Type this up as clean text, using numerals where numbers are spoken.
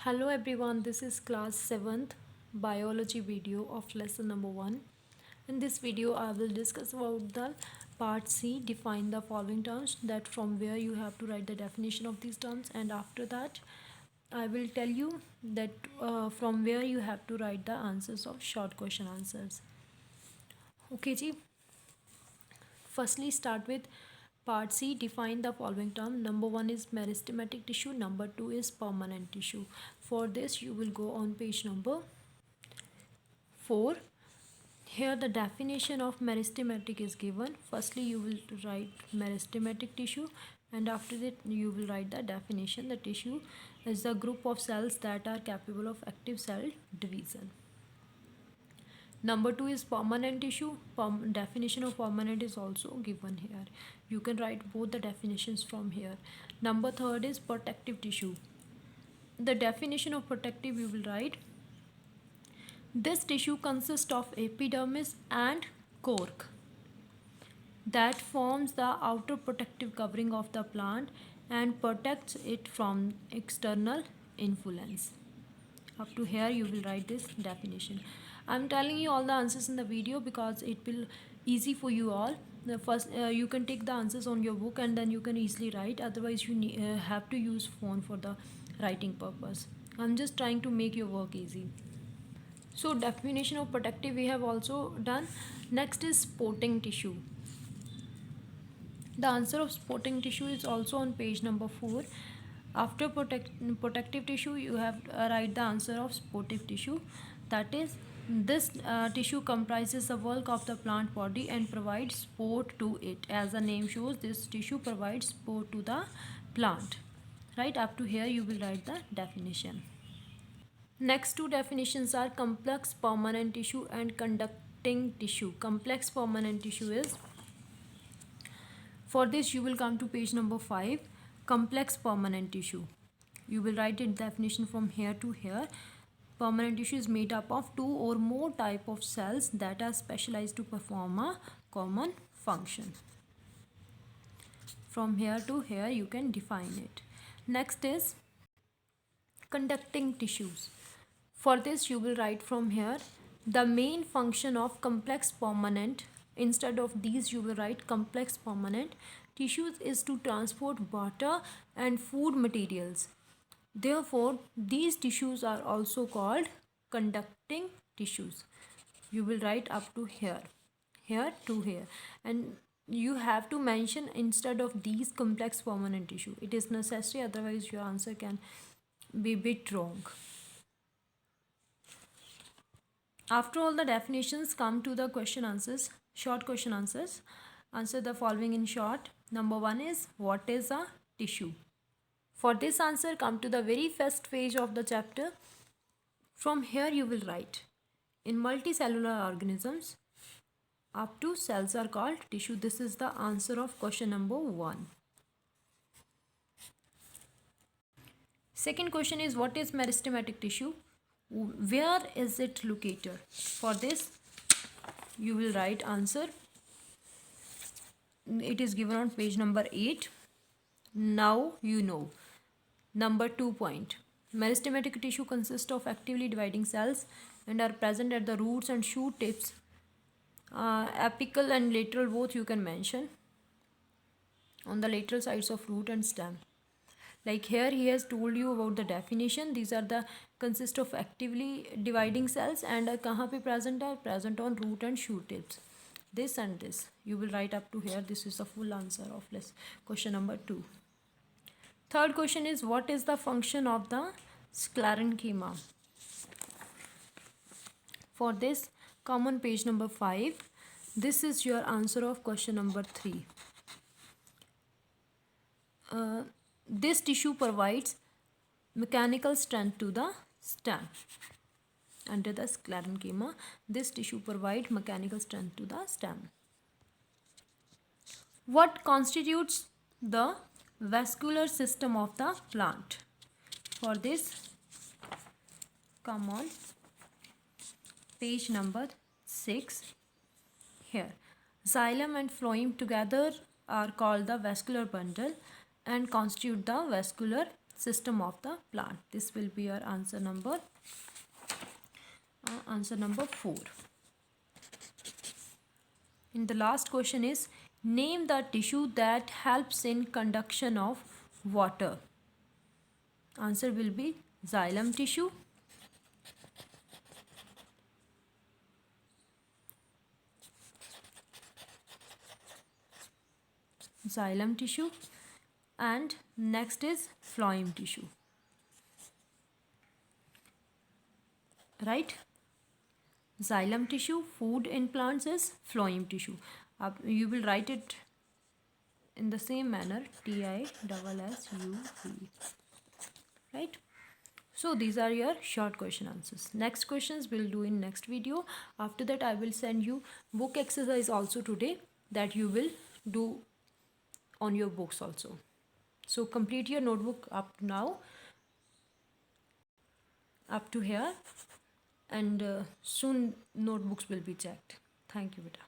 Hello everyone, this is class 7th biology video of lesson number 1. In this video I will discuss about the part C, define the following terms, that from where you have to write the definition of these terms, and after that I will tell you that from where you have to write the answers of short question answers. Okay ji, firstly start with part C, define the following term. Number 1 is meristematic tissue, number 2 is permanent tissue. For this you will go on page number 4. Here the definition of meristematic is given. Firstly you will write meristematic tissue, and after that you will write the definition. The tissue is the group of cells that are capable of active cell division. Number 2 is permanent tissue. Definition of permanent is also given here. You can write both the definitions from here. Number 3 is protective tissue. The definition of protective you will write: this tissue consists of epidermis and cork that forms the outer protective covering of the plant and protects it from external influence. Up to here you will write this definition. I'm telling you all the answers in the video because it will easy for you all. The first you can take the answers on your book and then you can easily write. Otherwise you have to use phone for the writing purpose. I'm just trying to make your work easy. So definition of protective we have also done. Next is sporting tissue. The answer of sporting tissue is also on page number 4. After protective tissue you have write the answer of sportive tissue. That is, this tissue comprises the bulk of the plant body and provides support to it. As the name shows, this tissue provides support to the plant. Right, up to here you will write the definition. Next two definitions are complex permanent tissue and conducting tissue. Complex permanent tissue is, for this you will come to page number 5. Complex permanent tissue, you will write the definition from here to here. Permanent tissue is made up of 2 or more type of cells that are specialized to perform a common function. From here to here you can define it. Next is conducting tissues. For this you will write from here the main function of complex permanent. Instead of these you will write complex permanent tissues is to transport water and food materials. Therefore these tissues are also called conducting tissues. You will write up to here, here to here, and you have to mention instead of these complex permanent tissue. It is necessary, otherwise your answer can be a bit wrong. After all the definitions, come to the question answers, short question answers. Answer the following in short. Number 1 is, what is a tissue? For this answer, come to the very first page of the chapter. From here you will write, in multicellular organisms up to cells are called tissue. This is the answer of question number 1. Second question is, what is meristematic tissue? Where is it located? For this you will write answer. It is given on page number 8. Now you know. Number 2 point. Meristematic tissue consists of actively dividing cells and are present at the roots and shoot tips. Apical and lateral both you can mention. On the lateral sides of root and stem. Like here he has told you about the definition. These are the consist of actively dividing cells and kahan pe present are present on root and shoot tips. This and this you will write up to here. This is the full answer of question number 2. Third question is, what is the function of the sclerenchyma? For this, come on page number 5. This is your answer of question number 3. This tissue provides mechanical strength to the stem. Under the sclerenchyma, this tissue provides mechanical strength to the stem. What constitutes the vascular system of the plant? For this, come on page number 6. Here, xylem and phloem together are called the vascular bundle and constitute the vascular system of the plant. This will be your answer number 4. And the last question is, name the tissue that helps in conduction of water. Answer will be xylem tissue. Xylem tissue. And next is phloem tissue. Right? Xylem tissue, food in plants is phloem tissue. You will write it in the same manner, TISSUV. Right? So these are your short question answers. Next questions we'll do in next video. After that I will send you book exercise also today that you will do on your books also. So complete your notebook up to here, and soon notebooks will be checked. Thank you, beta.